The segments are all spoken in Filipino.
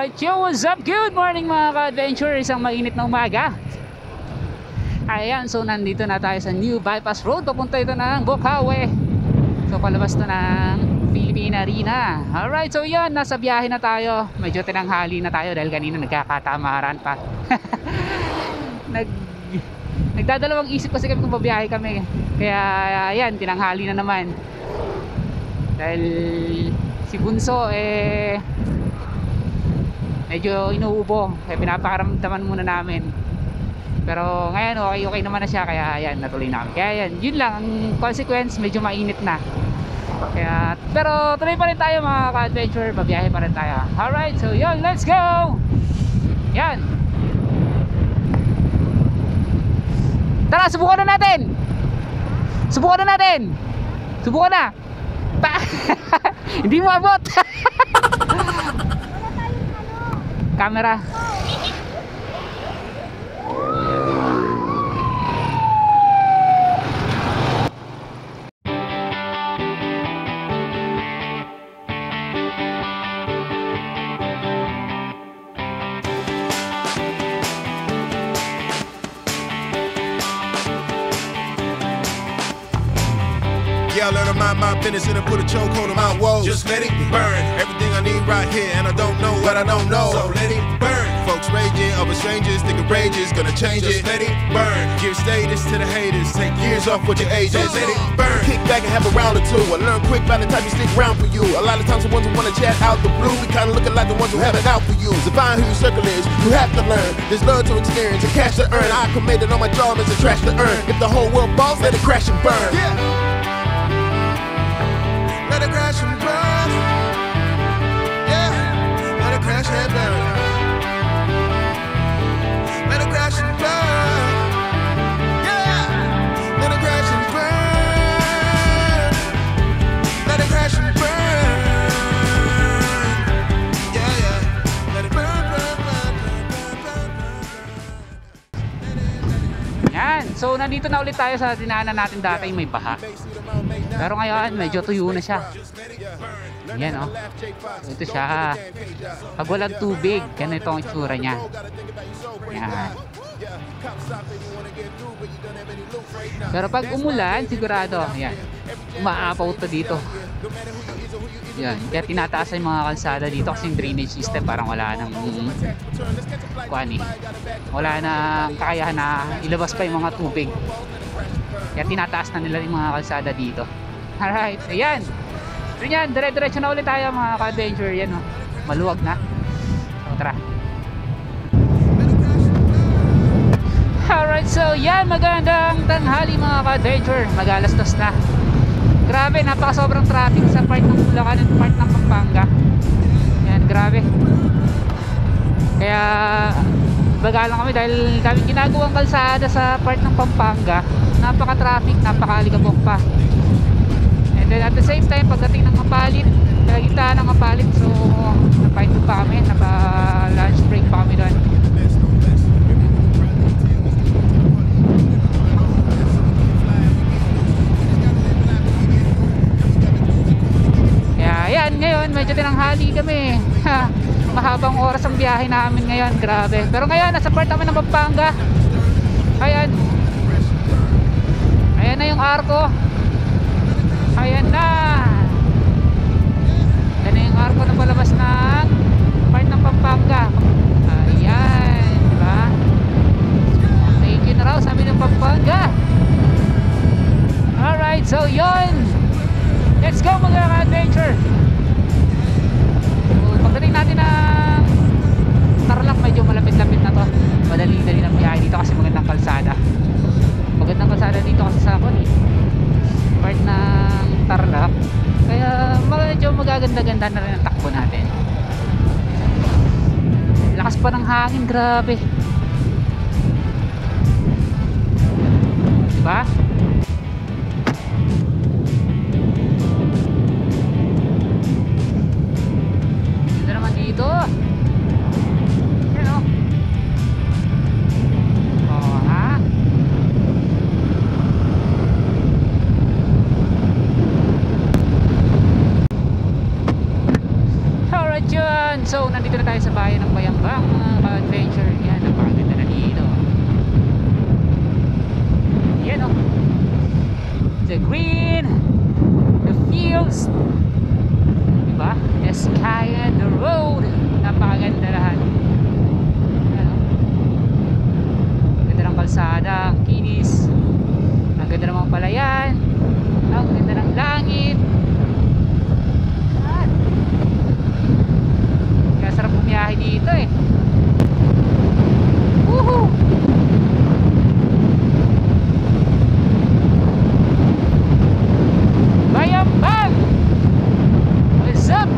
Alright, yo, what's up? Good morning mga ka-adventure. Isang mainit na umaga. Ayan, so nandito na tayo sa New Bypass Road. Papunta ito ng Bocaue. So palabas to ng Philippine Arena. Alright, so yan, nasa biyahe na tayo. Medyo tinanghali na tayo dahil kanina nagkakatamaran pa. Nagdadalawang isip kasi kami kung babiyahe kami. Kaya yan, tinanghali na naman. Dahil si Bunso medyo inuubo, kaya pinapakaramdaman muna namin. Pero ngayon okay naman na siya, kaya yan, natuloy namin. Kaya yan, yun lang ang consequence, medyo mainit na. Kaya, pero tuloy pa rin tayo mga ka-adventure, babiyahe pa rin tayo. Alright, so yun, let's go! Yan. Tara, subukan na natin! Subukan na natin! Subukan na! Hindi mo abot! Camera. Yeah, I let her mind my business and put a chokehold on my woes. Just let it burn. Everything I need right here, and I don't know what I don't know. So let it burn. Folks raging over strangers, thinking rage is gonna change it. Just let it burn. Give status to the haters, take years off what your age is. Let it burn. Kick back and have a round or two. I learn quick by the time you stick around for you. A lot of times the ones who wanna chat out the blue, we kinda looking like the ones who have it out for you. To find who your circle is, you have to learn. There's love to experience and cash to earn. I committed on my job as a trash to earn. If the whole world falls, let it crash and burn. Yeah. Let it crash and burn. Yeah. Let it crash and burn. Let it crash and burn. Yeah. Let it crash and burn. Let it crash and burn. Yeah, yeah. Let it burn, burn, burn, burn, burn, burn. Yan, so nandito na ulit tayo sa dinaanan natin dati, may baha. Pero ngayon medyo tuyo na siya. Yan oh. Ito siya. Pag walang tubig, ganito ang itsura niya. Yan. Pero pag umulan, sigurado, yan, umaapaw to dito. Yan, kaya tinataas yung mga kalsada dito kasi yung drainage system parang wala nang wala nang kakayahan na ilabas pa yung mga tubig. Kaya tinataas na nila yung mga kalsada dito. Alright, ayan. So yan, dire-diretso na ulit tayo mga ka-adventure. Yan oh, maluwag na. So, tara. Alright, so yan, magandang tanghali mga ka-adventure. Mag-alas-dos na. Grabe, napaka-sobrang traffic sa part ng Bulacan at part ng Pampanga. Yan, grabe. Kaya bagalang kami dahil kami ginagawang kalsada sa part ng Pampanga. Napaka-traffic, napaka-alikabok pa. And then at the same time, pagdating ng Mapalit, kalagitnaan ng Mapalit, so napahinto pa kami, napa-lunch break pa kami doon. Kaya yan, ngayon medyo tinanghali kami. Mahabang oras ang biyahe namin ngayon, grabe. Pero ngayon, nasa part namin ng Pampanga. Ayan. Ayan na yung arko. Ayan na. Ayan na yung arko na palabas ng part ng Pampanga. Ayan, diba? Thank you na raw sa amin ng Pampanga. Alright, so yun. Let's go mga adventure. So, pagdating natin ng Tarlac, medyo malapit-lapit na to. Madali-dali ng biyahe dito kasi magandang kalsada. Magandang kalsada dito kasi sa part ng Tarlac. Kaya medyo magaganda-ganda na rin ang takbo natin. Lakas pa ng hangin, grabe. Diba? Dito naman dito. Yan o. Oh, ha? So nandito na tayo sa bayan ng the green, the fields, diba? The sky and the road. Napakaganda lahat. Ayan, oh. Ganda ng kalsada, ang kinis. Ang ganda ng mga palayan. Ang ganda ng langit. Ayan. Kaya sarap bumiyahe dito eh. Woohoo! Bayambang! What's up?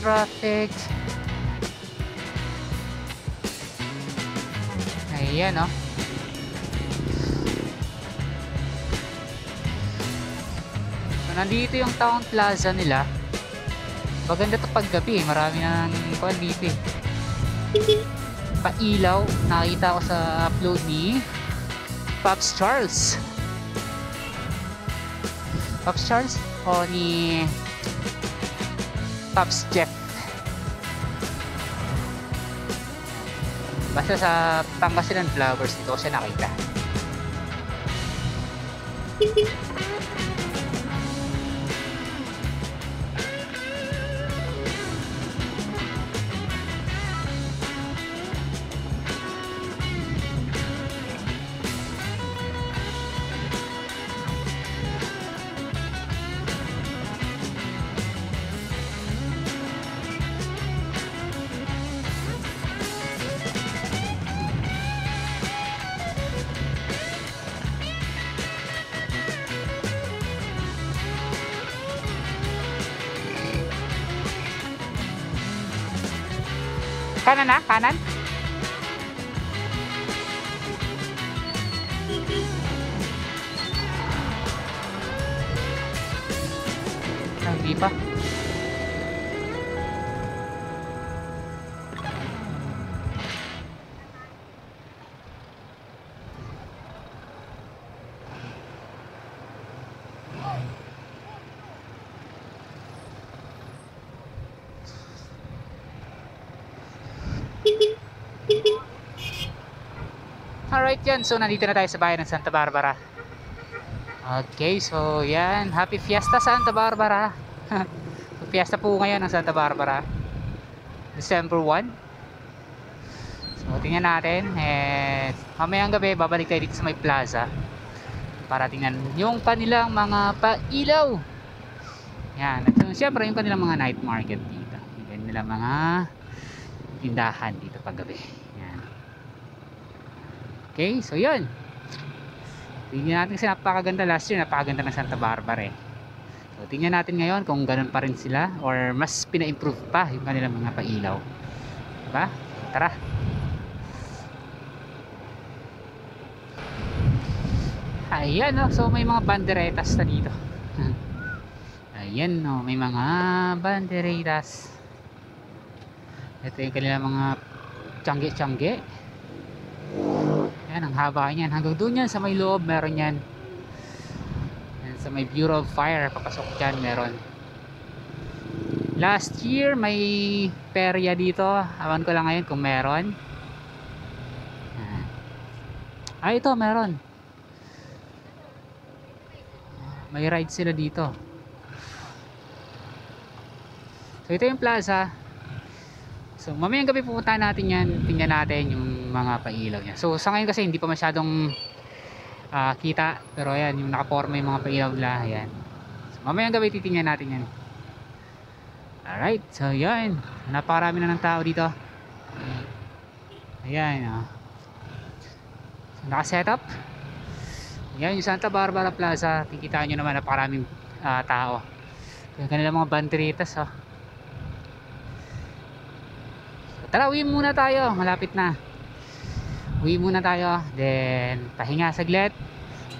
Traffic. Ayan, oh. So, nandito yung town plaza nila. Maganda to paggabi, marami nang kuwan dito eh. Pailaw, nakita ko sa upload ni Pops Charles. Pops Charles o ni Pops Jeff. Basta sa Pangasinan Flowers dito ko siya nakita. Kanan na? Kanan? Hindi pa. Alright yan, so nandito na tayo sa bayan ng Santa Barbara. Okay, so yan, happy fiesta Santa Barbara. Fiesta po ngayon ng Santa Barbara, December 1. So tingnan natin, mamayang gabi babalik tayo dito sa may plaza para tingnan yung kanilang mga pailaw. Yan, at siyempre yung kanilang mga night market dito, yung kanilang mga tindahan dito paggabi. Okay, so yun. Tingnan natin kasi napakaganda last year, napakaganda ng Santa Barbara eh. So tingnan natin ngayon kung ganun pa rin sila or mas pina-improve pa yung kanilang mga pailaw. Diba? Tara. Ayan, no? So may mga banderetas na dito. Ayan, no? May mga banderetas. Ito yung kanilang mga tiyangge-tiyangge. Yan, ang haba niyan. Hanggang doon yan sa may loob meron yan. Yan, sa may Bureau of Fire papasok dyan meron. Last year may perya dito. Awan ko lang ngayon kung meron. Ito meron. May ride sila dito. So ito yung plaza. So mamayang gabi pupunta natin yan. Tingnan natin yung mga pailaw niya. So sa ngayon kasi hindi pa masyadong kita. Pero ayan, yung nakaporma yung mga pailaw nila. Ayan. So mamayang gabi titingnan natin yan. Alright, so yan. Napakarami na ng tao dito. Ayan, so, naka-setup. Yan yung Santa Barbara Plaza. Tikitaan nyo naman, napakaraming tao. Yung kanilang mga banderitas, oh. So, tara, uwi muna tayo. Malapit na. Uwi muna tayo. Then, pahinga saglit.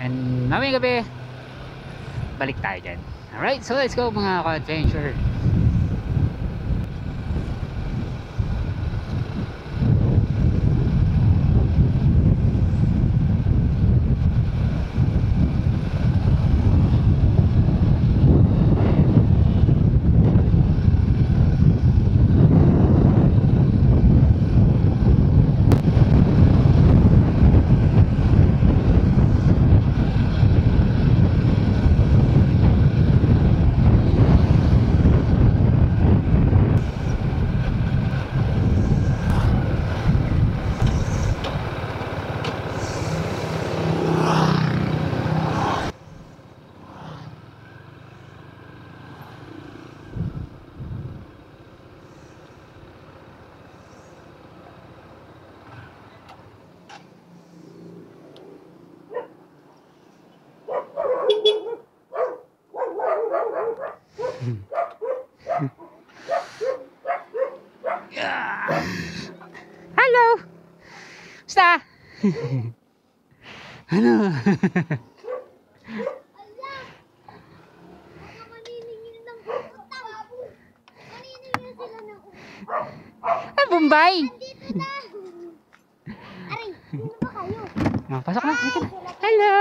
And mamayang gabi, balik tayo dyan. Alright, so let's go mga ka-adventure. Hello! Basta? Ano? Bombay! Dito na! Aray, ano ba kayo? Pasok na. Hello!